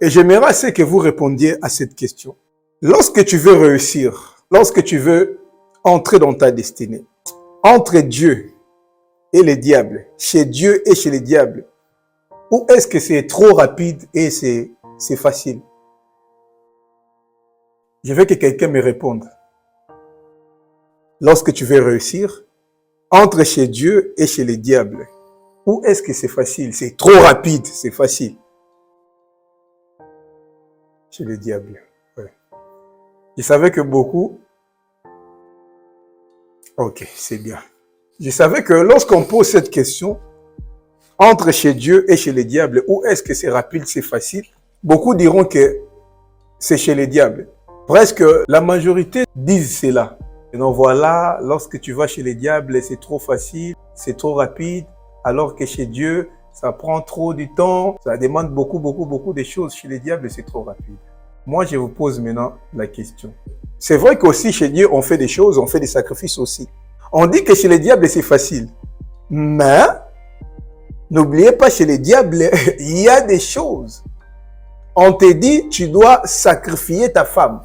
Et j'aimerais assez que vous répondiez à cette question. Lorsque tu veux réussir, lorsque tu veux entrer dans ta destinée, entre Dieu et les diables, chez Dieu et chez les diables, ou est-ce que c'est trop rapide et c'est facile? Je veux que quelqu'un me réponde. Lorsque tu veux réussir, entre chez Dieu et chez les diables, ou est-ce que c'est facile? C'est trop rapide, c'est facile. Chez les diables. Ouais. Je savais que beaucoup... Ok, c'est bien. Je savais que lorsqu'on pose cette question, entre chez Dieu et chez les diables, où est-ce que c'est rapide, c'est facile, beaucoup diront que c'est chez les diables. Presque la majorité disent cela. Et donc voilà, lorsque tu vas chez les diables, c'est trop facile, c'est trop rapide, alors que chez Dieu, ça prend trop du temps, ça demande beaucoup de choses. Chez les diables, c'est trop rapide. Moi, je vous pose maintenant la question. C'est vrai qu'aussi chez Dieu, on fait des choses, on fait des sacrifices aussi. On dit que chez les diables, c'est facile. Mais, n'oubliez pas, chez les diables, il y a des choses. On te dit, tu dois sacrifier ta femme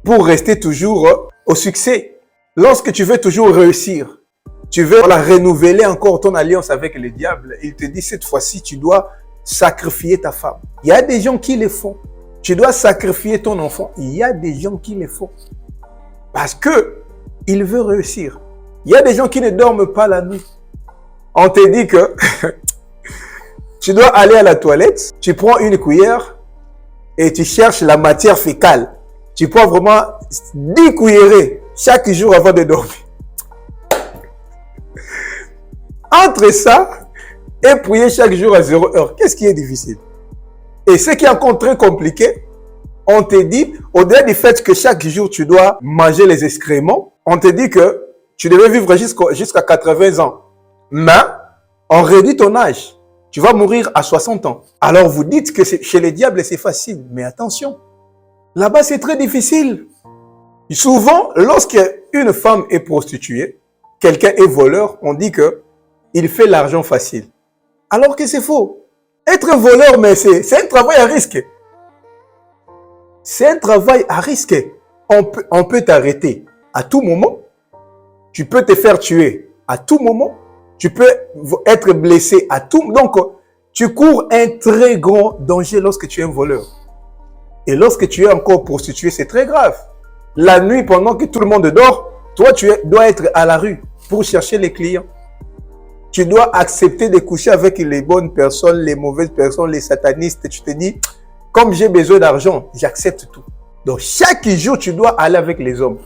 pour rester toujours au succès. Lorsque tu veux toujours réussir, tu veux renouveler encore ton alliance avec les diables, il te dit cette fois-ci, tu dois sacrifier ta femme. Il y a des gens qui le font. Tu dois sacrifier ton enfant. Il y a des gens qui le font. Parce que il veut réussir. Il y a des gens qui ne dorment pas la nuit. On te dit que tu dois aller à la toilette, tu prends une cuillère et tu cherches la matière fécale. Tu prends vraiment 10 cuillerées chaque jour avant de dormir. Entre ça et prier chaque jour à 0 heure, qu'est-ce qui est difficile? Et ce qui est encore très compliqué, on te dit, au-delà du fait que chaque jour tu dois manger les excréments, on te dit que tu devais vivre jusqu'à 80 ans. Mais on réduit ton âge. Tu vas mourir à 60 ans. Alors vous dites que chez les diables c'est facile. Mais attention, là-bas c'est très difficile. Souvent, lorsqu'une femme est prostituée, quelqu'un est voleur, on dit que il fait l'argent facile. Alors que c'est faux. Être un voleur, mais c'est un travail à risque. C'est un travail à risque. On peut t'arrêter à tout moment. Tu peux te faire tuer à tout moment. Tu peux être blessé à tout moment. Donc, tu cours un très grand danger lorsque tu es un voleur. Et lorsque tu es encore prostitué, c'est très grave. La nuit, pendant que tout le monde dort, toi, tu dois être à la rue pour chercher les clients. Tu dois accepter de coucher avec les bonnes personnes, les mauvaises personnes, les satanistes. Tu te dis, comme j'ai besoin d'argent, j'accepte tout. Donc, chaque jour, tu dois aller avec les hommes.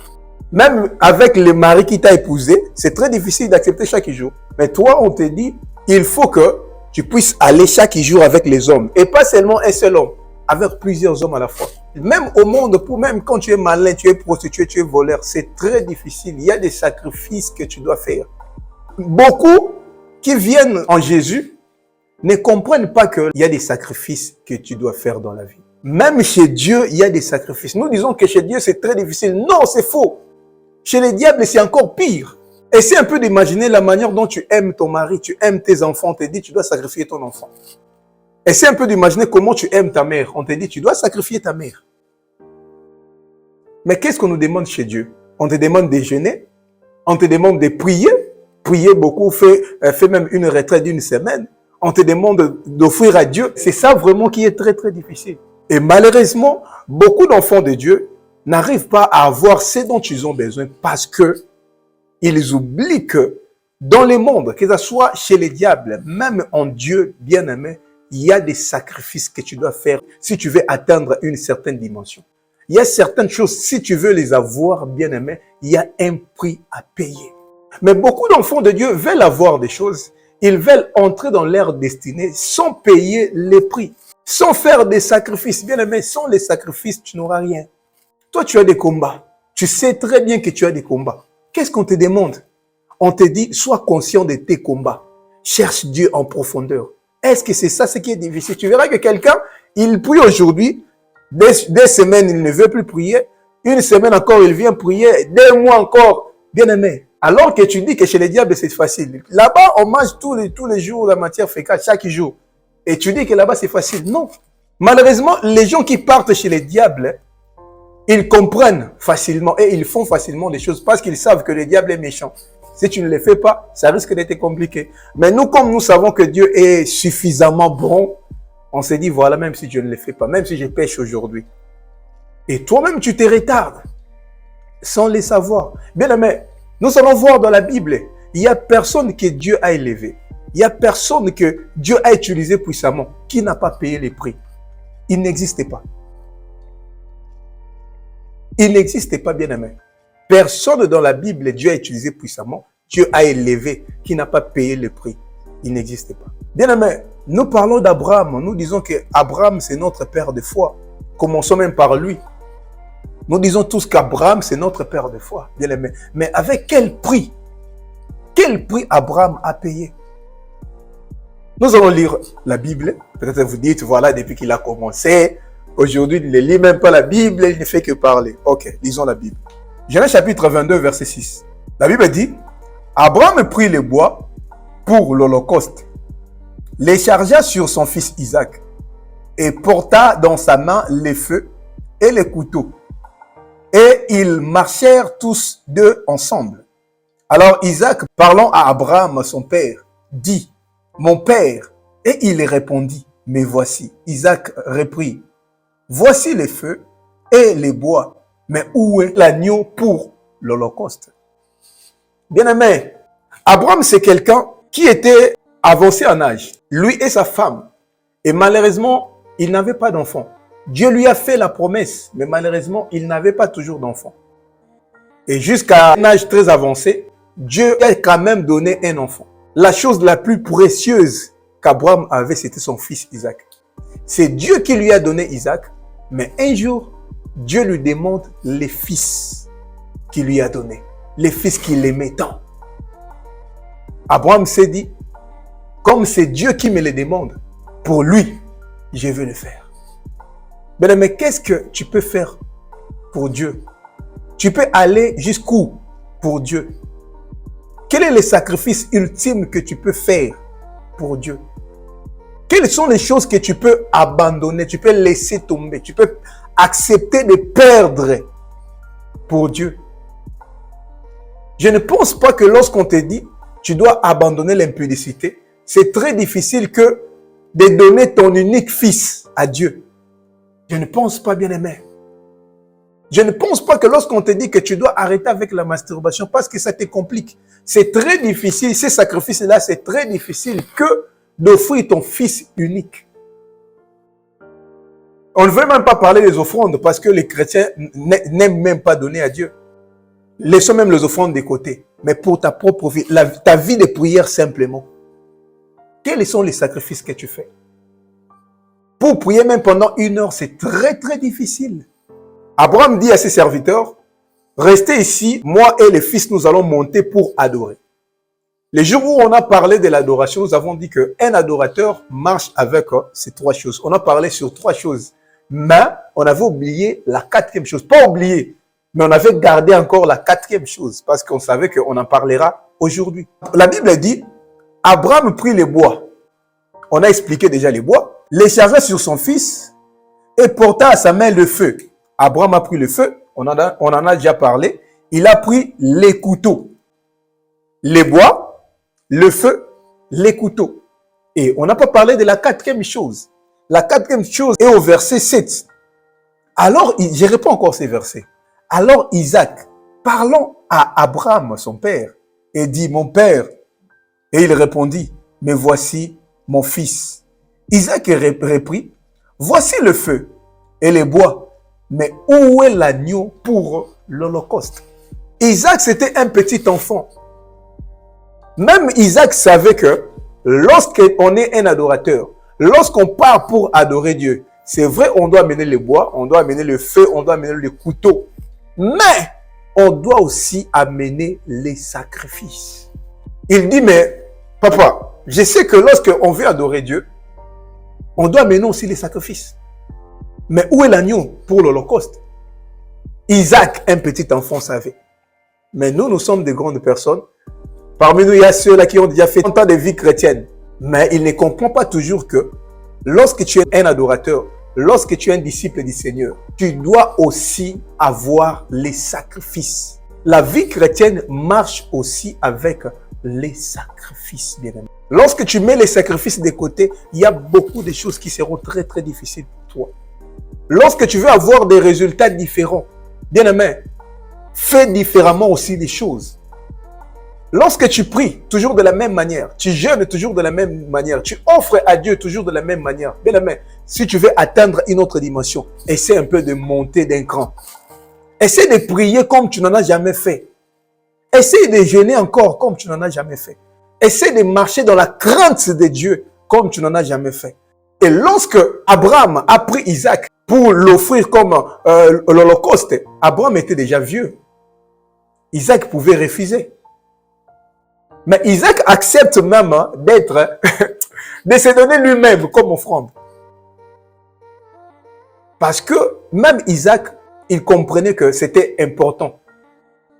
Même avec le mari qui t'a épousé, c'est très difficile d'accepter chaque jour. Mais toi, on te dit, il faut que tu puisses aller chaque jour avec les hommes. Et pas seulement un seul homme, avec plusieurs hommes à la fois. Même au monde, même quand tu es malin, tu es prostitué, tu es voleur, c'est très difficile. Il y a des sacrifices que tu dois faire. Beaucoup qui viennent en Jésus ne comprennent pas qu'il y a des sacrifices que tu dois faire dans la vie. Même chez Dieu, il y a des sacrifices. Nous disons que chez Dieu, c'est très difficile. Non, c'est faux. Chez les diables, c'est encore pire. Essaie un peu d'imaginer la manière dont tu aimes ton mari, tu aimes tes enfants. On te dit, tu dois sacrifier ton enfant. Essaie un peu d'imaginer comment tu aimes ta mère. On te dit, tu dois sacrifier ta mère. Mais qu'est-ce qu'on nous demande chez Dieu? On te demande de jeûner. On te demande de prier. Prier beaucoup, fais même une retraite d'une semaine. On te demande d'offrir à Dieu. C'est ça vraiment qui est très, très difficile. Et malheureusement, beaucoup d'enfants de Dieu n'arrivent pas à avoir ce dont ils ont besoin parce que ils oublient que dans le monde, que ce soit chez les diables, même en Dieu bien-aimé, il y a des sacrifices que tu dois faire si tu veux atteindre une certaine dimension. Il y a certaines choses, si tu veux les avoir bien-aimés, il y a un prix à payer. Mais beaucoup d'enfants de Dieu veulent avoir des choses. Ils veulent entrer dans leur destinée sans payer les prix, sans faire des sacrifices. Bien-aimé, sans les sacrifices, tu n'auras rien. Toi, tu as des combats. Tu sais très bien que tu as des combats. Qu'est-ce qu'on te demande? On te dit, sois conscient de tes combats. Cherche Dieu en profondeur. Est-ce que c'est ça ce qui est difficile? Tu verras que quelqu'un, il prie aujourd'hui, des semaines, il ne veut plus prier. Une semaine encore, il vient prier. 2 mois encore. Bien-aimé. Alors que tu dis que chez les diables, c'est facile. Là-bas, on mange tous les jours la matière fécale, chaque jour. Et tu dis que là-bas, c'est facile. Non. Malheureusement, les gens qui partent chez les diables, ils comprennent facilement et ils font facilement des choses parce qu'ils savent que le diable est méchant. Si tu ne le fais pas, ça risque d'être compliqué. Mais nous, comme nous savons que Dieu est suffisamment bon, on s'est dit, voilà, même si je ne le fais pas, même si je pêche aujourd'hui, et toi-même tu te retardes, sans les savoir. Bien aimé, nous allons voir dans la Bible, il n'y a personne que Dieu a élevé. Il n'y a personne que Dieu a utilisé puissamment qui n'a pas payé les prix. Il n'existait pas. Il n'existait pas, bien aimé. Personne dans la Bible, Dieu a utilisé puissamment, Dieu a élevé, qui n'a pas payé le prix. Il n'existait pas. Bien aimé, nous parlons d'Abraham. Nous disons qu'Abraham, c'est notre père de foi. Commençons même par lui. Nous disons tous qu'Abraham, c'est notre père de foi. Bien aimé. Mais avec quel prix? Quel prix Abraham a payé? Nous allons lire la Bible. Peut-être vous dites, voilà, depuis qu'il a commencé, aujourd'hui, il ne lit même pas la Bible, il ne fait que parler. Ok, lisons la Bible. Genèse chapitre 22, verset 6. La Bible dit, Abraham prit le bois pour l'Holocauste, les chargea sur son fils Isaac et porta dans sa main les feux et les couteaux. Et ils marchèrent tous deux ensemble. Alors Isaac, parlant à Abraham, son père, dit, mon père. Et il répondit, mais voici. Isaac reprit, voici les feux et les bois, mais où est l'agneau pour l'Holocauste? Bien-aimé, Abraham, c'est quelqu'un qui était avancé en âge, lui et sa femme. Et malheureusement, il n'avait pas d'enfant. Dieu lui a fait la promesse, mais malheureusement, il n'avait pas toujours d'enfant. Et jusqu'à un âge très avancé, Dieu a quand même donné un enfant. La chose la plus précieuse qu'Abraham avait, c'était son fils Isaac. C'est Dieu qui lui a donné Isaac, mais un jour, Dieu lui demande les fils qu'il lui a donnés, les fils qu'il aimait tant. Abraham s'est dit, comme c'est Dieu qui me les demande, pour lui, je vais le faire. Mais qu'est-ce que tu peux faire pour Dieu? Tu peux aller jusqu'où pour Dieu? Quel est le sacrifice ultime que tu peux faire pour Dieu? Quelles sont les choses que tu peux abandonner, tu peux laisser tomber, tu peux accepter de perdre pour Dieu? Je ne pense pas que lorsqu'on te dit, tu dois abandonner l'impudicité, c'est très difficile que de donner ton unique fils à Dieu. Je ne pense pas, bien-aimé. Je ne pense pas que lorsqu'on te dit que tu dois arrêter avec la masturbation parce que ça te complique. C'est très difficile, ces sacrifices-là, c'est très difficile que d'offrir ton fils unique. On ne veut même pas parler des offrandes parce que les chrétiens n'aiment même pas donner à Dieu. Laissons même les offrandes de côté. Mais pour ta propre vie, ta vie de prière simplement. Quels sont les sacrifices que tu fais? Pour prier même pendant 1 heure, c'est très très difficile. Abraham dit à ses serviteurs, restez ici, moi et les fils, nous allons monter pour adorer. Les jours où on a parlé de l'adoration, nous avons dit qu'un adorateur marche avec ces 3 choses. On a parlé sur 3 choses. Mais on avait oublié la 4e chose. Pas oublié, mais on avait gardé encore la 4e chose parce qu'on savait qu'on en parlera aujourd'hui. La Bible dit, Abraham prit les bois. On a expliqué déjà les bois. Les chargea sur son fils et porta à sa main le feu. Abraham a pris le feu, on en a déjà parlé. Il a pris les couteaux, les bois, le feu, les couteaux. Et on n'a pas parlé de la 4e chose. La 4e chose est au verset 7. Alors, je ne réponds encore ces versets. Alors Isaac, parlant à Abraham, son père, et dit, mon père. Et il répondit, mais voici mon fils. Isaac reprit, voici le feu et les bois. Mais où est l'agneau pour l'Holocauste? Isaac, c'était un petit enfant. Même Isaac savait que lorsqu'on est un adorateur, lorsqu'on part pour adorer Dieu, c'est vrai, on doit amener le bois, on doit amener le feu, on doit amener le couteau. Mais on doit aussi amener les sacrifices. Il dit, mais papa, je sais que lorsqu'on veut adorer Dieu, on doit amener aussi les sacrifices. Mais où est l'agneau pour l'Holocauste? Isaac, un petit enfant, savait. Mais nous sommes des grandes personnes. Parmi nous, il y a ceux-là qui ont déjà fait tant de vie chrétienne. Mais ils ne comprennent pas toujours que lorsque tu es un adorateur, lorsque tu es un disciple du Seigneur, tu dois aussi avoir les sacrifices. La vie chrétienne marche aussi avec les sacrifices, bien-aimé. Lorsque tu mets les sacrifices de côté, il y a beaucoup de choses qui seront très très difficiles pour toi. Lorsque tu veux avoir des résultats différents, bien-aimé, fais différemment aussi les choses. Lorsque tu pries toujours de la même manière, tu jeûnes toujours de la même manière, tu offres à Dieu toujours de la même manière, bien-aimé, si tu veux atteindre une autre dimension, essaie un peu de monter d'un cran. Essaie de prier comme tu n'en as jamais fait. Essaie de jeûner encore comme tu n'en as jamais fait. Essaie de marcher dans la crainte de Dieu comme tu n'en as jamais fait. Et lorsque Abraham a pris Isaac pour l'offrir comme l'Holocauste, Abraham était déjà vieux. Isaac pouvait refuser. Mais Isaac accepte même d'être, de se donner lui-même comme offrande. Parce que même Isaac, il comprenait que c'était important.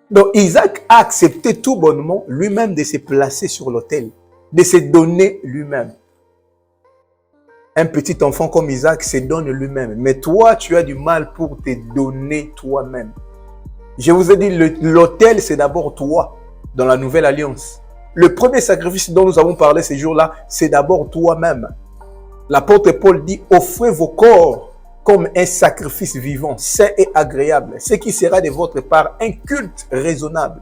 Donc Isaac a accepté tout bonnement lui-même de se placer sur l'autel, de se donner lui-même. Un petit enfant comme Isaac se donne lui-même. Mais toi, tu as du mal pour te donner toi-même. Je vous ai dit, l'autel, c'est d'abord toi, dans la nouvelle alliance. Le premier sacrifice dont nous avons parlé ces jours-là, c'est d'abord toi-même. L'apôtre Paul dit, offrez vos corps comme un sacrifice vivant, sain et agréable, ce qui sera de votre part un culte raisonnable.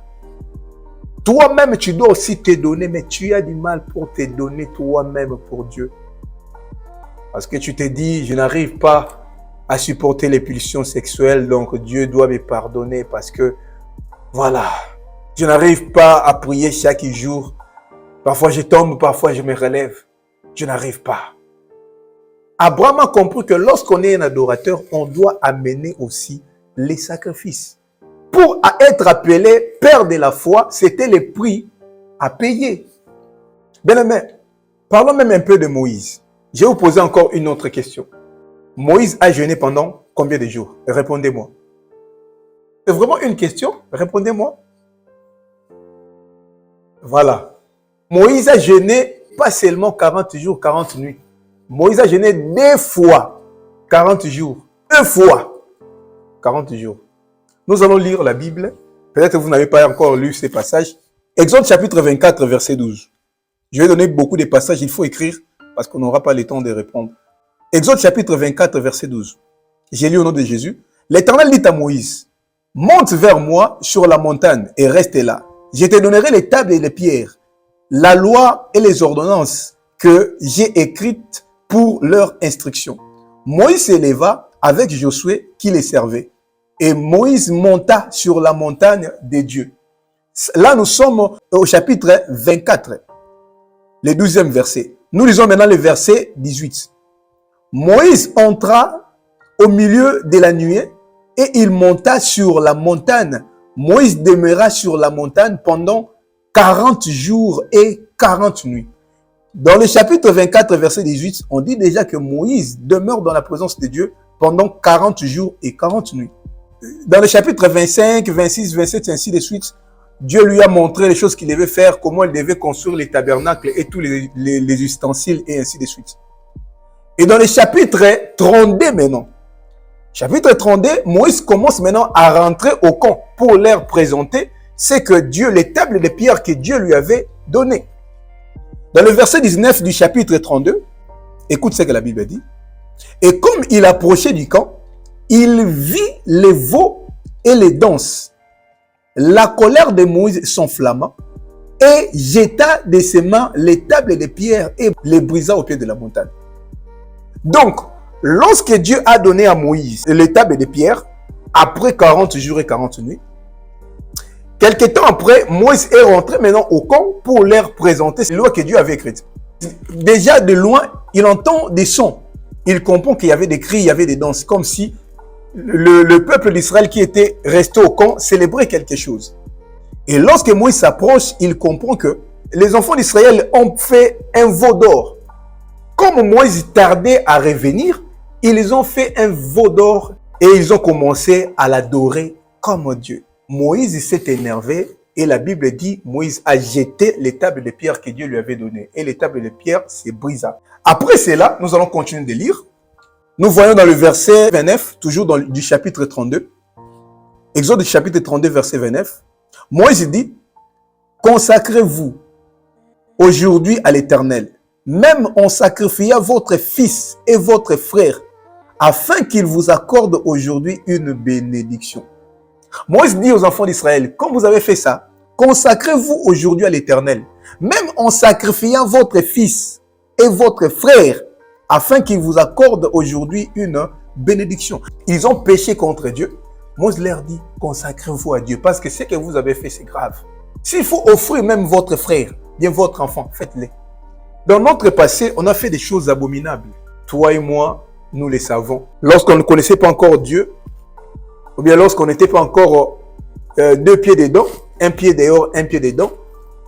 Toi-même, tu dois aussi te donner, mais tu as du mal pour te donner toi-même pour Dieu. Parce que tu te dis, je n'arrive pas à supporter les pulsions sexuelles, donc Dieu doit me pardonner parce que, voilà, je n'arrive pas à prier chaque jour. Parfois je tombe, parfois je me relève. Je n'arrive pas. Abraham a compris que lorsqu'on est un adorateur, on doit amener aussi les sacrifices. Pour être appelé père de la foi, c'était le prix à payer. Bien-aimé, parlons même un peu de Moïse. Je vais vous poser encore une autre question. Moïse a jeûné pendant combien de jours? Répondez-moi. C'est vraiment une question? Répondez-moi. Voilà. Moïse a jeûné pas seulement 40 jours, 40 nuits. Moïse a jeûné 2 fois 40 jours. 2 fois 40 jours. Nous allons lire la Bible. Peut-être que vous n'avez pas encore lu ces passages. Exode chapitre 24, verset 12. Je vais donner beaucoup de passages, il faut écrire parce qu'on n'aura pas le temps de répondre. Exode chapitre 24, verset 12. J'ai lu au nom de Jésus. L'Éternel dit à Moïse, monte vers moi sur la montagne et reste là. Je te donnerai les tables et les pierres, la loi et les ordonnances que j'ai écrites pour leur instruction. Moïse s'éleva avec Josué qui les servait. Et Moïse monta sur la montagne de Dieu. Là, nous sommes au chapitre 24, le 12e verset. Nous lisons maintenant le verset 18. Moïse entra au milieu de la nuée et il monta sur la montagne. Moïse demeura sur la montagne pendant 40 jours et 40 nuits. Dans le chapitre 24, verset 18, on dit déjà que Moïse demeure dans la présence de Dieu pendant 40 jours et 40 nuits. Dans le chapitre 25, 26, 27, ainsi de suite, Dieu lui a montré les choses qu'il devait faire, comment il devait construire les tabernacles et tous les ustensiles et ainsi de suite. Et dans le chapitre 32 maintenant, chapitre 32, Moïse commence maintenant à rentrer au camp pour leur présenter ce que Dieu, les tables de pierre que Dieu lui avait données. Dans le verset 19 du chapitre 32, écoute ce que la Bible dit. Et comme il approchait du camp, il vit les veaux et les danses. La colère de Moïse s'enflamma et jeta de ses mains les tables de pierre et les brisa au pied de la montagne. Donc, lorsque Dieu a donné à Moïse les tables de pierre, après 40 jours et 40 nuits, quelque temps après, Moïse est rentré maintenant au camp pour leur présenter les lois que Dieu avait écrites. Déjà de loin, il entend des sons. Il comprend qu'il y avait des cris, il y avait des danses, comme si le peuple d'Israël qui était resté au camp célébrait quelque chose. Et lorsque Moïse s'approche, il comprend que les enfants d'Israël ont fait un veau d'or. Comme Moïse tardait à revenir, ils ont fait un veau d'or et ils ont commencé à l'adorer comme Dieu. Moïse s'est énervé et la Bible dit Moïse a jeté les tables de pierre que Dieu lui avait données. Et les tables de pierre se brisa. Après cela, nous allons continuer de lire. Nous voyons dans le verset 29, toujours du chapitre 32, Exode chapitre 32, verset 29, Moïse dit, consacrez-vous aujourd'hui à l'Éternel, même en sacrifiant votre fils et votre frère, afin qu'il vous accorde aujourd'hui une bénédiction. Moïse dit aux enfants d'Israël, quand vous avez fait ça, consacrez-vous aujourd'hui à l'Éternel, même en sacrifiant votre fils et votre frère, afin qu'il vous accorde aujourd'hui une bénédiction. Ils ont péché contre Dieu. Moïse leur dit, consacrez-vous à Dieu, parce que ce que vous avez fait, c'est grave. S'il faut offrir même votre frère, bien votre enfant, faites-le. Dans notre passé, on a fait des choses abominables. Toi et moi, nous les savons. Lorsqu'on ne connaissait pas encore Dieu, ou bien lorsqu'on n'était pas encore deux pieds dedans, un pied dehors, un pied dedans,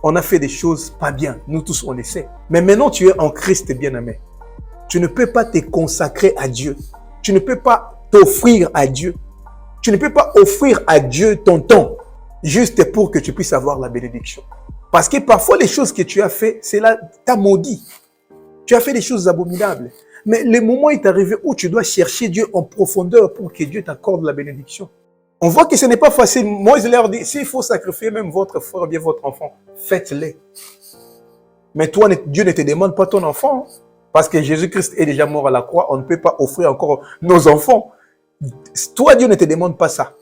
on a fait des choses pas bien. Nous tous, on le sait. Mais maintenant, tu es en Christ, bien-aimé. Tu ne peux pas te consacrer à Dieu. Tu ne peux pas t'offrir à Dieu. Tu ne peux pas offrir à Dieu ton temps, juste pour que tu puisses avoir la bénédiction. Parce que parfois, les choses que tu as fait, c'est là, t'as maudit. Tu as fait des choses abominables. Mais le moment est arrivé où tu dois chercher Dieu en profondeur pour que Dieu t'accorde la bénédiction. On voit que ce n'est pas facile. Moïse leur dit, s'il faut sacrifier même votre frère ou bien votre enfant, faites-le. Mais toi, Dieu ne te demande pas ton enfant. Parce que Jésus-Christ est déjà mort à la croix. On ne peut pas offrir encore nos enfants. Toi, Dieu ne te demande pas ça.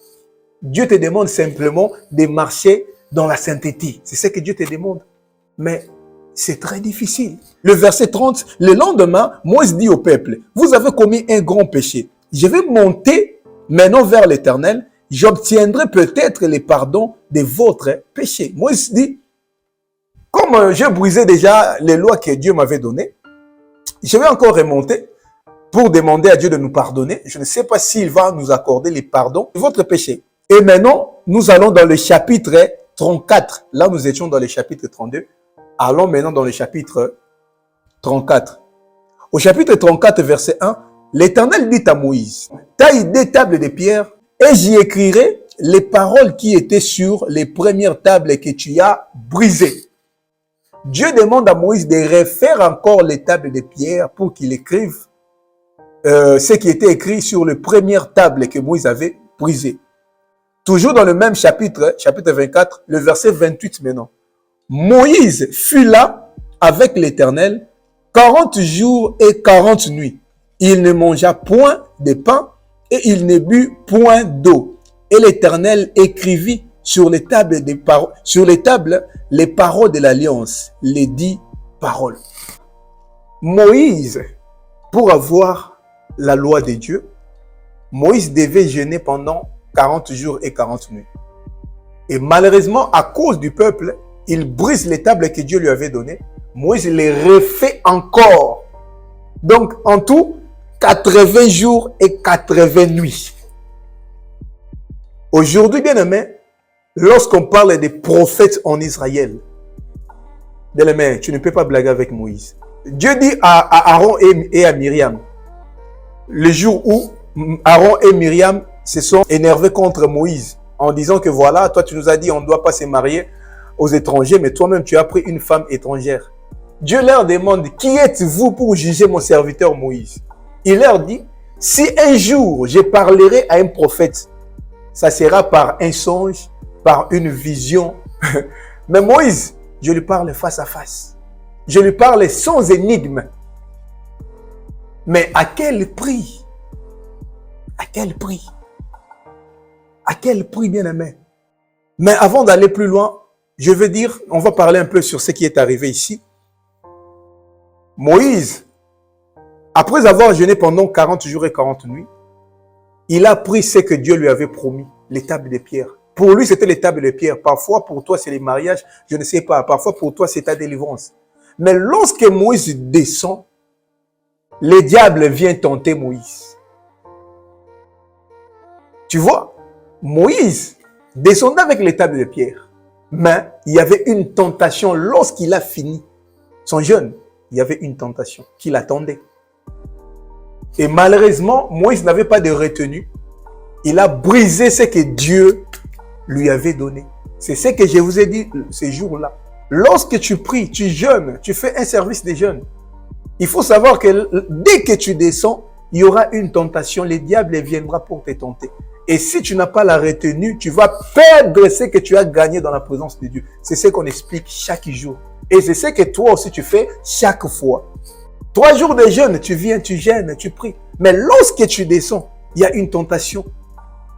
Dieu te demande simplement de marcher dans la sainteté. C'est ce que Dieu te demande. Mais c'est très difficile. Le verset 30, le lendemain, Moïse dit au peuple, vous avez commis un grand péché. Je vais monter maintenant vers l'Éternel. J'obtiendrai peut-être le pardon de votre péché. Moïse dit, comme j'ai brisé déjà les lois que Dieu m'avait données, je vais encore remonter pour demander à Dieu de nous pardonner. Je ne sais pas s'il va nous accorder le pardon de votre péché. Et maintenant, nous allons dans le chapitre 34. Là, nous étions dans le chapitre 32. Allons maintenant dans le chapitre 34. Au chapitre 34, verset 1, l'Éternel dit à Moïse, taille des tables de pierre et j'y écrirai les paroles qui étaient sur les premières tables que tu as brisées. Dieu demande à Moïse de refaire encore les tables de pierre pour qu'il écrive ce qui était écrit sur les premières tables que Moïse avait brisées. Toujours dans le même chapitre, chapitre 24, le verset 28 maintenant. Moïse fut là avec l'Éternel 40 jours et 40 nuits. Il ne mangea point de pain et il ne but point d'eau. Et l'Éternel écrivit sur les tables les paroles de l'alliance, les 10 paroles. Moïse, pour avoir la loi de Dieu, Moïse devait jeûner pendant 40 jours et 40 nuits. Et malheureusement, à cause du peuple, il brise les tables que Dieu lui avait données. Moïse les refait encore. Donc, en tout, 80 jours et 80 nuits. Aujourd'hui, bien aimé, lorsqu'on parle des prophètes en Israël, bien aimé, tu ne peux pas blaguer avec Moïse. Dieu dit à Aaron et à Myriam, le jour où Aaron et Myriam se sont énervés contre Moïse, en disant que voilà, toi tu nous as dit on ne doit pas se marier aux étrangers, mais toi-même tu as pris une femme étrangère. Dieu leur demande, qui êtes-vous pour juger mon serviteur Moïse? Il leur dit, si un jour je parlerai à un prophète, ça sera par un songe, par une vision. Mais Moïse, je lui parle face à face. Je lui parle sans énigme. Mais à quel prix? À quel prix? À quel prix, bien-aimé? Mais avant d'aller plus loin, je veux dire, on va parler un peu sur ce qui est arrivé ici. Moïse, après avoir jeûné pendant 40 jours et 40 nuits, il a pris ce que Dieu lui avait promis, les tables de pierre. Pour lui, c'était les tables de pierre. Parfois, pour toi, c'est les mariages, je ne sais pas. Parfois, pour toi, c'est ta délivrance. Mais lorsque Moïse descend, le diable vient tenter Moïse. Tu vois, Moïse descendait avec les tables de pierre. Mais il y avait une tentation lorsqu'il a fini son jeûne. Il y avait une tentation qui l'attendait. Et malheureusement, Moïse n'avait pas de retenue. Il a brisé ce que Dieu lui avait donné. C'est ce que je vous ai dit ces jours-là. Lorsque tu pries, tu jeûnes, tu fais un service de jeûne. Il faut savoir que dès que tu descends, il y aura une tentation, le diable viendra pour te tenter. Et si tu n'as pas la retenue, tu vas perdre ce que tu as gagné dans la présence de Dieu. C'est ce qu'on explique chaque jour. Et c'est ce que toi aussi tu fais chaque fois. 3 jours de jeûne, tu viens, tu jeûnes, tu pries. Mais lorsque tu descends, il y a une tentation.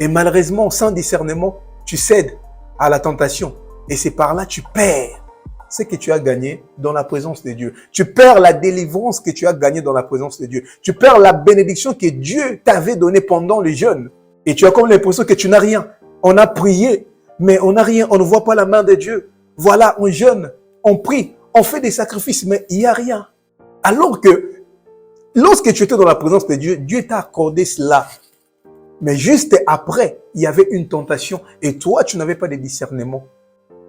Et malheureusement, sans discernement, tu cèdes à la tentation. Et c'est par là que tu perds ce que tu as gagné dans la présence de Dieu. Tu perds la délivrance que tu as gagnée dans la présence de Dieu. Tu perds la bénédiction que Dieu t'avait donnée pendant le jeûne. Et tu as comme l'impression que tu n'as rien. On a prié, mais on n'a rien. On ne voit pas la main de Dieu. Voilà, on jeûne, on prie, on fait des sacrifices, mais il n'y a rien. Alors que lorsque tu étais dans la présence de Dieu, Dieu t'a accordé cela. Mais juste après, il y avait une tentation et toi, tu n'avais pas de discernement.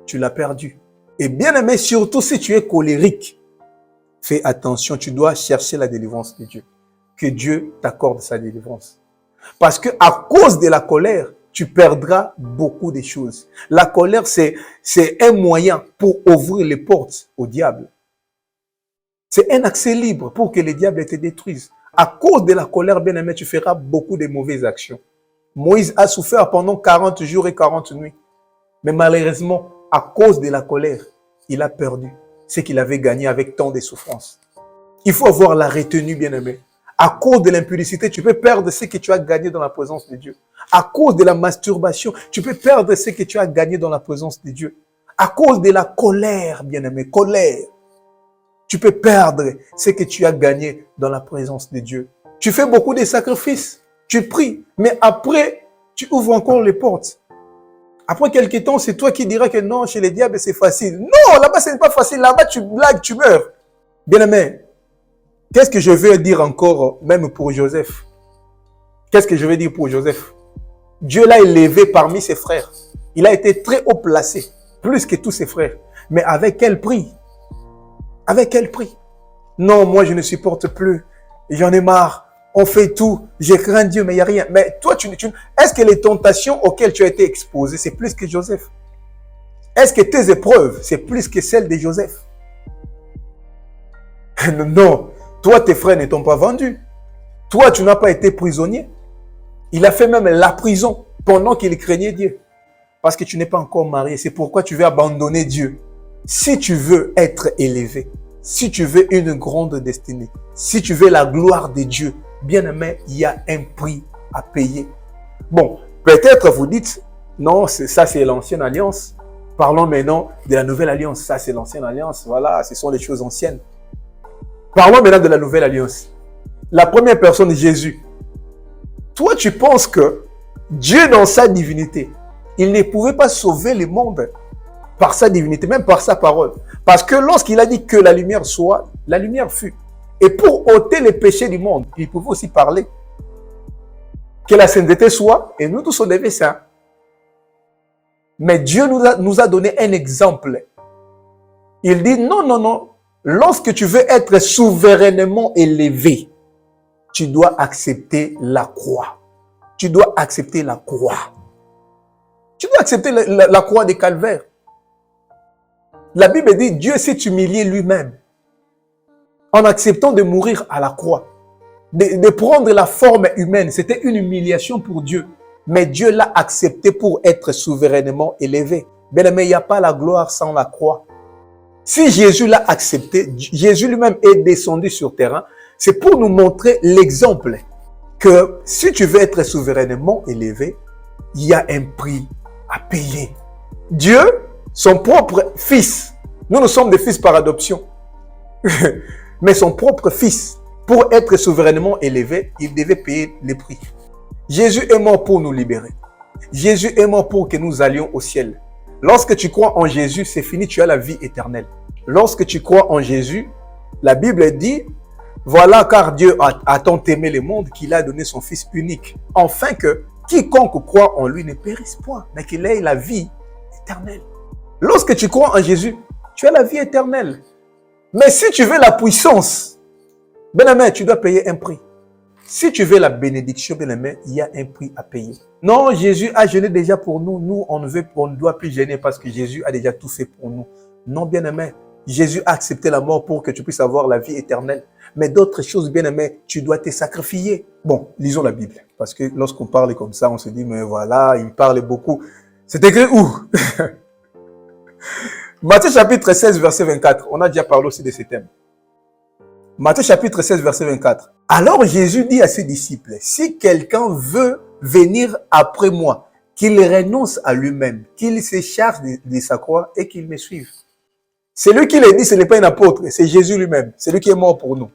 Tu l'as perdu. Et bien aimé, surtout si tu es colérique, fais attention, tu dois chercher la délivrance de Dieu. Que Dieu t'accorde sa délivrance. Parce que à cause de la colère, tu perdras beaucoup de choses. La colère, c'est un moyen pour ouvrir les portes au diable. C'est un accès libre pour que le diable te détruise. À cause de la colère, bien aimé, tu feras beaucoup de mauvaises actions. Moïse a souffert pendant 40 jours et 40 nuits. Mais malheureusement, à cause de la colère, il a perdu ce qu'il avait gagné avec tant de souffrances. Il faut avoir la retenue, bien aimé. À cause de l'impudicité, tu peux perdre ce que tu as gagné dans la présence de Dieu. À cause de la masturbation, tu peux perdre ce que tu as gagné dans la présence de Dieu. À cause de la colère, bien aimé, colère, tu peux perdre ce que tu as gagné dans la présence de Dieu. Tu fais beaucoup de sacrifices, tu pries, mais après, tu ouvres encore les portes. Après quelques temps, c'est toi qui diras que non, chez les diables, c'est facile. Non, là-bas, ce n'est pas facile. Là-bas, tu blagues, tu meurs. Bien aimé, qu'est-ce que je veux dire encore, même pour Joseph? Qu'est-ce que je veux dire pour Joseph? Dieu l'a élevé parmi ses frères. Il a été très haut placé, plus que tous ses frères. Mais avec quel prix? Avec quel prix? Non, moi, je ne supporte plus. J'en ai marre. On fait tout. J'ai craint Dieu, mais il n'y a rien. Mais toi, est-ce que les tentations auxquelles tu as été exposé, c'est plus que Joseph? Est-ce que tes épreuves, c'est plus que celles de Joseph? Non. Toi, tes frères ne t'ont pas vendu. Toi, tu n'as pas été prisonnier. Il a fait même la prison pendant qu'il craignait Dieu. Parce que tu n'es pas encore marié. C'est pourquoi tu veux abandonner Dieu. Si tu veux être élevé, si tu veux une grande destinée, si tu veux la gloire de Dieu, bien aimé, il y a un prix à payer. Bon, peut-être vous dites, non, ça c'est l'ancienne alliance. Parlons maintenant de la nouvelle alliance. Ça c'est l'ancienne alliance. Voilà, ce sont les choses anciennes. Parlons maintenant de la nouvelle alliance. La première personne, Jésus. Toi, tu penses que Dieu, dans sa divinité, il ne pouvait pas sauver le monde par sa divinité, même par sa parole. Parce que lorsqu'il a dit que la lumière soit, la lumière fut. Et pour ôter les péchés du monde, il pouvait aussi parler. Que la sainteté soit, et nous tous on devait ça. Mais Dieu nous a donné un exemple. Il dit non, non, non. Lorsque tu veux être souverainement élevé, tu dois accepter la croix. Tu dois accepter la croix. Tu dois accepter la croix des calvaires. La Bible dit, Dieu s'est humilié lui-même en acceptant de mourir à la croix, de prendre la forme humaine. C'était une humiliation pour Dieu. Mais Dieu l'a accepté pour être souverainement élevé. Bien aimé, il n'y a pas la gloire sans la croix. Si Jésus l'a accepté, Jésus lui-même est descendu sur terrain, c'est pour nous montrer l'exemple que si tu veux être souverainement élevé, il y a un prix à payer. Dieu, son propre fils, nous sommes des fils par adoption, mais son propre fils, pour être souverainement élevé, il devait payer les prix. Jésus est mort pour nous libérer. Jésus est mort pour que nous allions au ciel. Lorsque tu crois en Jésus, c'est fini, tu as la vie éternelle. Lorsque tu crois en Jésus, la Bible dit, voilà car Dieu a tant aimé le monde qu'il a donné son Fils unique, afin que quiconque croit en lui ne périsse point, mais qu'il ait la vie éternelle. Lorsque tu crois en Jésus, tu as la vie éternelle. Mais si tu veux la puissance, bien-aimé, tu dois payer un prix. Si tu veux la bénédiction, bien-aimé, il y a un prix à payer. Non, Jésus a jeûné déjà pour nous. Nous, on ne doit plus jeûner parce que Jésus a déjà tout fait pour nous. Non, bien-aimé, Jésus a accepté la mort pour que tu puisses avoir la vie éternelle. Mais d'autres choses, bien aimé, tu dois te sacrifier. Bon, lisons la Bible. Parce que lorsqu'on parle comme ça, on se dit, mais voilà, il parle beaucoup. C'est écrit où? Matthieu chapitre 16, verset 24. On a déjà parlé aussi de ce thème. Matthieu chapitre 16, verset 24. Alors Jésus dit à ses disciples, si quelqu'un veut venir après moi, qu'il renonce à lui-même, qu'il se charge de sa croix et qu'il me suive. C'est lui qui l'a dit, ce n'est pas un apôtre, c'est Jésus lui-même. C'est lui qui est mort pour nous.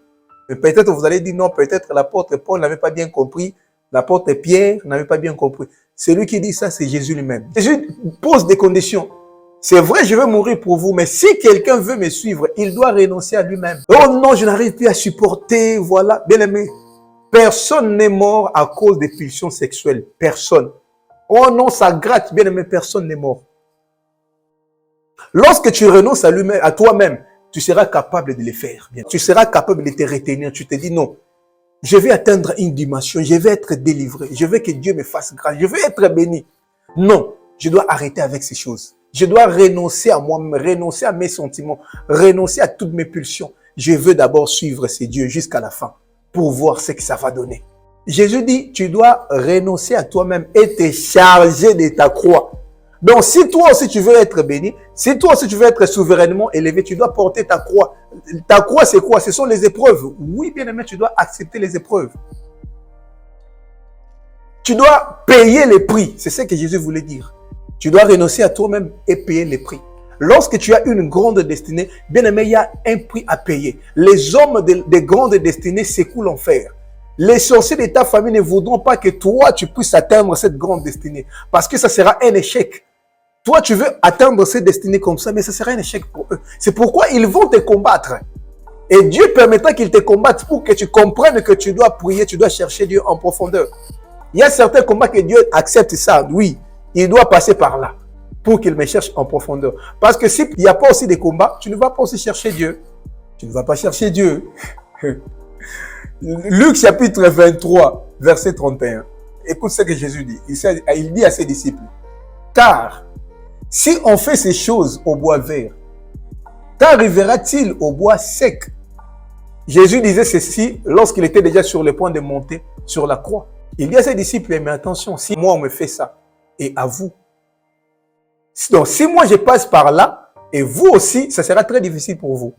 Mais peut-être vous allez dire non, peut-être l'apôtre Paul n'avait pas bien compris, l'apôtre Pierre n'avait pas bien compris. C'est lui qui dit ça, c'est Jésus lui-même. Jésus pose des conditions. C'est vrai, je vais mourir pour vous, mais si quelqu'un veut me suivre, il doit renoncer à lui-même. Oh non, je n'arrive plus à supporter, voilà. Bien aimé, personne n'est mort à cause des pulsions sexuelles. Personne. Oh non, ça gratte, bien aimé, personne n'est mort. Lorsque tu renonces à lui-même, à toi-même, tu seras capable de le faire. Bien. Tu seras capable de te retenir. Tu te dis non, je vais atteindre une dimension, je vais être délivré, je veux que Dieu me fasse grâce, je veux être béni. Non, je dois arrêter avec ces choses. Je dois renoncer à moi-même, renoncer à mes sentiments, renoncer à toutes mes pulsions. Je veux d'abord suivre ces dieux jusqu'à la fin pour voir ce que ça va donner. Jésus dit, tu dois renoncer à toi-même et te charger de ta croix. Donc, si toi aussi tu veux être béni, si toi aussi tu veux être souverainement élevé, tu dois porter ta croix. Ta croix, c'est quoi? Ce sont les épreuves. Oui, bien aimé, tu dois accepter les épreuves. Tu dois payer les prix. C'est ce que Jésus voulait dire. Tu dois renoncer à toi-même et payer les prix. Lorsque tu as une grande destinée, bien aimé, il y a un prix à payer. Les hommes de grandes destinées s'écoulent en fer. Les sorciers de ta famille ne voudront pas que toi, tu puisses atteindre cette grande destinée. Parce que ça sera un échec. Toi, tu veux atteindre cette destinée comme ça, mais ça sera un échec pour eux. C'est pourquoi ils vont te combattre. Et Dieu permettra qu'ils te combattent pour que tu comprennes que tu dois prier, tu dois chercher Dieu en profondeur. Il y a certains combats que Dieu accepte ça, oui. Il doit passer par là pour qu'il me cherche en profondeur. Parce que s'il n'y a pas aussi des combats, tu ne vas pas aussi chercher Dieu. Tu ne vas pas chercher Dieu. Luc chapitre 23, verset 31. Écoute ce que Jésus dit. Il dit à ses disciples, car si on fait ces choses au bois vert, qu'arrivera-t-il au bois sec? Jésus disait ceci lorsqu'il était déjà sur le point de monter sur la croix. Il dit à ses disciples, mais attention, si moi on me fait ça, et à vous. Donc, si moi je passe par là, et vous aussi, ça sera très difficile pour vous.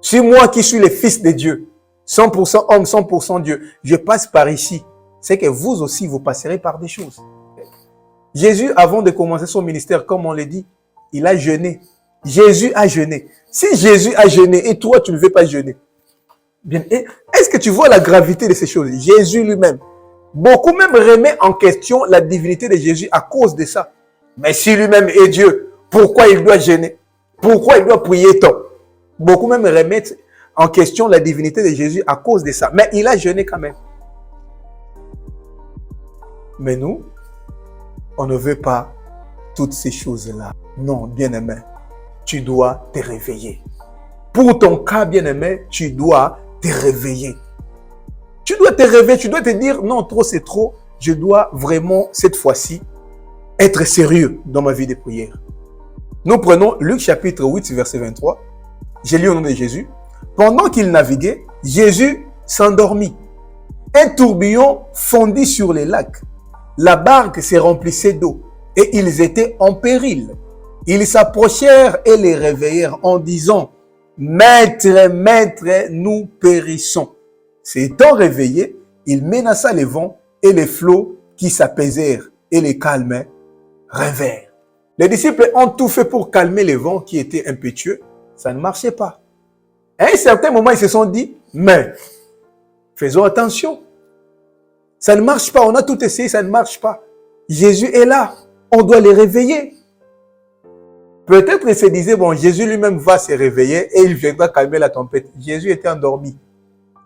Si moi qui suis le fils de Dieu, 100% homme, 100% Dieu, je passe par ici, c'est que vous aussi, vous passerez par des choses. Jésus, avant de commencer son ministère, comme on l'a dit, il a jeûné. Jésus a jeûné. Si Jésus a jeûné et toi, tu ne veux pas jeûner, bien, est-ce que tu vois la gravité de ces choses? Jésus lui-même. Beaucoup même remettent en question la divinité de Jésus à cause de ça. Mais si lui-même est Dieu, pourquoi il doit jeûner? Pourquoi il doit prier tant? Beaucoup même remettent en question la divinité de Jésus à cause de ça. Mais il a jeûné quand même. Mais nous, on ne veut pas toutes ces choses-là. Non, bien-aimé, tu dois te réveiller. Pour ton cas, bien-aimé, tu dois te réveiller. Tu dois te réveiller, tu dois te dire, non, trop c'est trop. Je dois vraiment, cette fois-ci, être sérieux dans ma vie de prière. Nous prenons Luc chapitre 8, verset 23. J'ai lu au nom de Jésus. Pendant qu'il naviguait, Jésus s'endormit. Un tourbillon fondit sur les lacs. La barque se remplissait d'eau et ils étaient en péril. Ils s'approchèrent et les réveillèrent en disant, « Maître, maître, nous périssons. » S'étant réveillé, il menaça les vents et les flots qui s'apaisèrent et les calmes revèrent. Les disciples ont tout fait pour calmer les vents qui étaient impétueux. Ça ne marchait pas. À un certain moment, ils se sont dit, mais faisons attention. Ça ne marche pas. On a tout essayé, ça ne marche pas. Jésus est là. On doit les réveiller. Peut-être ils se disaient, bon, Jésus lui-même va se réveiller et il viendra calmer la tempête. Jésus était endormi.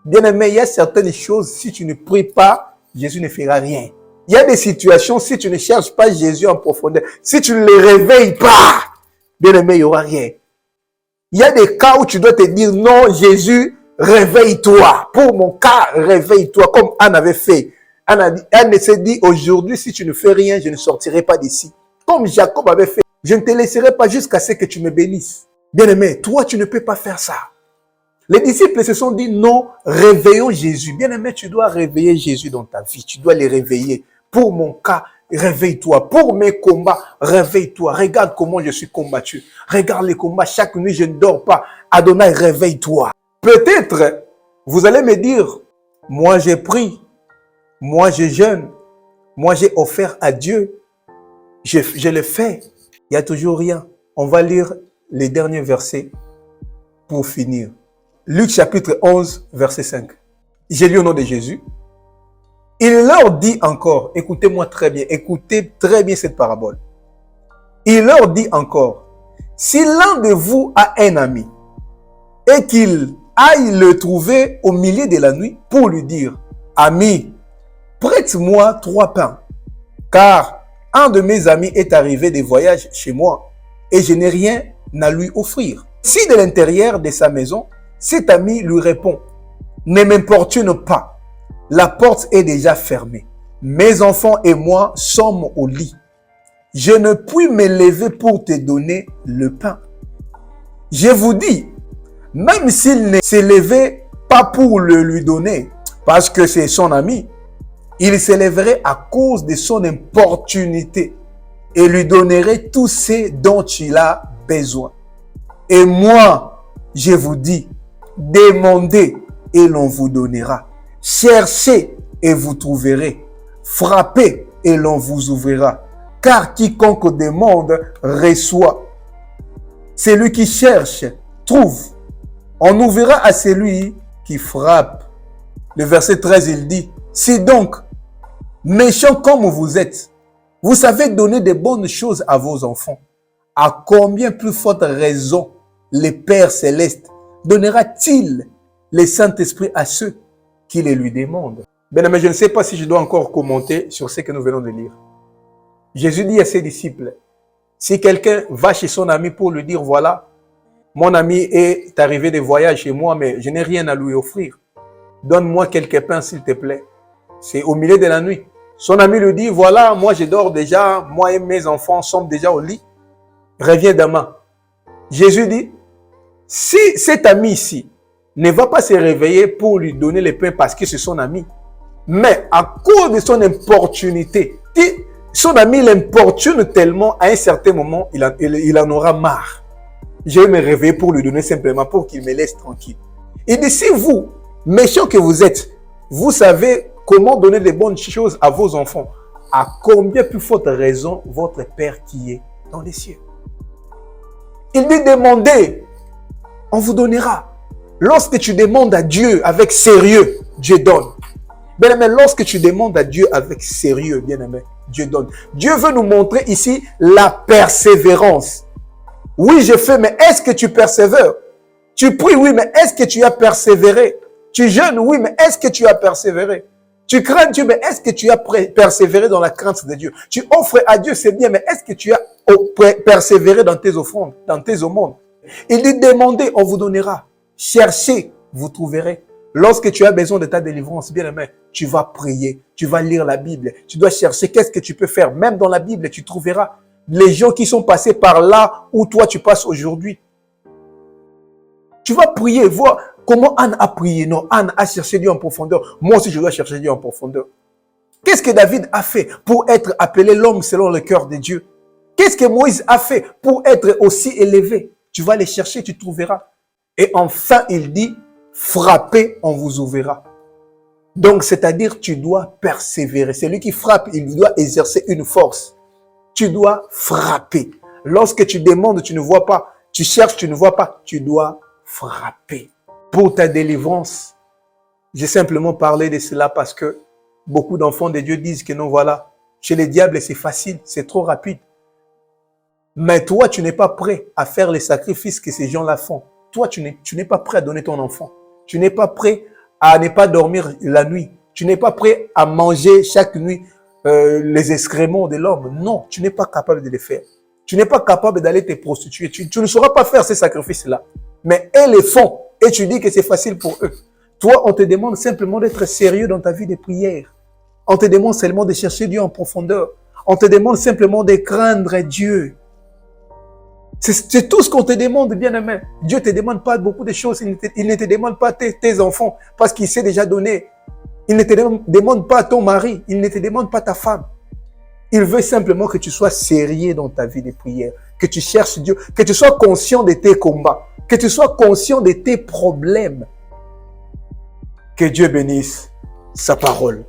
Bien aimé, il y a certaines choses, si tu ne pries pas, Jésus ne fera rien. Il y a des situations, si tu ne cherches pas Jésus en profondeur, si tu ne les réveilles pas, bien aimé, il n'y aura rien. Il y a des cas où tu dois te dire, non, Jésus, réveille-toi. Pour mon cas, réveille-toi, comme Anne avait fait. Anne s'est dit, aujourd'hui, si tu ne fais rien, je ne sortirai pas d'ici. Comme Jacob avait fait, je ne te laisserai pas jusqu'à ce que tu me bénisses. Bien aimé, toi, tu ne peux pas faire ça. Les disciples se sont dit non, réveillons Jésus. Bien-aimé, tu dois réveiller Jésus dans ta vie. Tu dois les réveiller. Pour mon cas, réveille-toi. Pour mes combats, réveille-toi. Regarde comment je suis combattu. Regarde les combats. Chaque nuit, je ne dors pas. Adonai, réveille-toi. Peut-être, vous allez me dire, moi j'ai pris, moi j'ai jeûne, moi j'ai offert à Dieu. Je le fais. Il n'y a toujours rien. On va lire les derniers versets pour finir. Luc chapitre 11, verset 5. J'ai lu au nom de Jésus. Il leur dit encore, écoutez-moi très bien, écoutez très bien cette parabole. Il leur dit encore, si l'un de vous a un ami et qu'il aille le trouver au milieu de la nuit pour lui dire, ami, prête-moi 3 pains, car un de mes amis est arrivé de voyage chez moi et je n'ai rien à lui offrir. Si de l'intérieur de sa maison, cet ami lui répond, ne m'importune pas, la porte est déjà fermée. Mes enfants et moi sommes au lit. Je ne puis me lever pour te donner le pain. Je vous dis, même s'il ne se levait pas pour le lui donner, parce que c'est son ami, il se lèverait à cause de son importunité et lui donnerait tout ce dont il a besoin. Et moi, je vous dis, demandez et l'on vous donnera. Cherchez et vous trouverez. Frappez et l'on vous ouvrira. Car quiconque demande reçoit. Celui qui cherche trouve. On ouvrira à celui qui frappe. Le verset 13, il dit, si donc, méchants comme vous êtes, vous savez donner de bonnes choses à vos enfants, à combien plus forte raison le Père Céleste donnera-t-il le Saint-Esprit à ceux qui les lui demandent? Bien, mais je ne sais pas si je dois encore commenter sur ce que nous venons de lire. Jésus dit à ses disciples, si quelqu'un va chez son ami pour lui dire, voilà, mon ami est arrivé de voyage chez moi, mais je n'ai rien à lui offrir. Donne-moi quelques pains, s'il te plaît. C'est au milieu de la nuit. Son ami lui dit, voilà, moi je dors déjà, moi et mes enfants sommes déjà au lit. Reviens demain. Jésus dit, si cet ami ici ne va pas se réveiller pour lui donner le pain parce que c'est son ami, mais à cause de son importunité, son ami l'importune tellement, à un certain moment, il en aura marre. Je vais me réveiller pour lui donner simplement pour qu'il me laisse tranquille. Il dit, si vous, méchants que vous êtes, vous savez comment donner de bonnes choses à vos enfants, à combien plus forte raison votre Père qui est dans les cieux. Il dit, demandez, on vous donnera. Lorsque tu demandes à Dieu avec sérieux, Dieu donne. Bien-aimé, lorsque tu demandes à Dieu avec sérieux, bien-aimé, Dieu donne. Dieu veut nous montrer ici la persévérance. Oui, je fais, mais est-ce que tu persévères? Tu pries, oui, mais est-ce que tu as persévéré? Tu jeûnes, oui, mais est-ce que tu as persévéré? Tu crains Dieu, mais est-ce que tu as persévéré dans la crainte de Dieu? Tu offres à Dieu, c'est bien, mais est-ce que tu as persévéré dans tes offrandes, dans tes aumônes? Il dit, demandez, on vous donnera. Cherchez, vous trouverez. Lorsque tu as besoin de ta délivrance, bien aimé, tu vas prier, tu vas lire la Bible, tu dois chercher qu'est-ce que tu peux faire. Même dans la Bible, tu trouveras les gens qui sont passés par là où toi tu passes aujourd'hui. Tu vas prier, voir comment Anne a prié. Non, Anne a cherché Dieu en profondeur. Moi aussi, je dois chercher Dieu en profondeur. Qu'est-ce que David a fait pour être appelé l'homme selon le cœur de Dieu? Qu'est-ce que Moïse a fait pour être aussi élevé? Tu vas les chercher, tu trouveras. Et enfin, il dit, frappez, on vous ouvrira. Donc, c'est-à-dire, tu dois persévérer. Celui qui frappe, il doit exercer une force. Tu dois frapper. Lorsque tu demandes, tu ne vois pas. Tu cherches, tu ne vois pas. Tu dois frapper. Pour ta délivrance, j'ai simplement parlé de cela parce que beaucoup d'enfants de Dieu disent que non, voilà, chez les diables, c'est facile, c'est trop rapide. Mais toi, tu n'es pas prêt à faire les sacrifices que ces gens-là font. Toi, tu n'es pas prêt à donner ton enfant. Tu n'es pas prêt à ne pas dormir la nuit. Tu n'es pas prêt à manger chaque nuit les excréments de l'homme. Non, tu n'es pas capable de le faire. Tu n'es pas capable d'aller te prostituer. Tu ne sauras pas faire ces sacrifices-là. Mais elles les font. Et tu dis que c'est facile pour eux. Toi, on te demande simplement d'être sérieux dans ta vie de prière. On te demande seulement de chercher Dieu en profondeur. On te demande simplement de craindre Dieu. C'est tout ce qu'on te demande, bien-aimé. Dieu ne te demande pas beaucoup de choses. Il ne te demande pas tes enfants parce qu'il s'est déjà donné. Il ne te demande pas ton mari. Il ne te demande pas ta femme. Il veut simplement que tu sois sérieux dans ta vie de prière, que tu cherches Dieu, que tu sois conscient de tes combats, que tu sois conscient de tes problèmes. Que Dieu bénisse sa parole.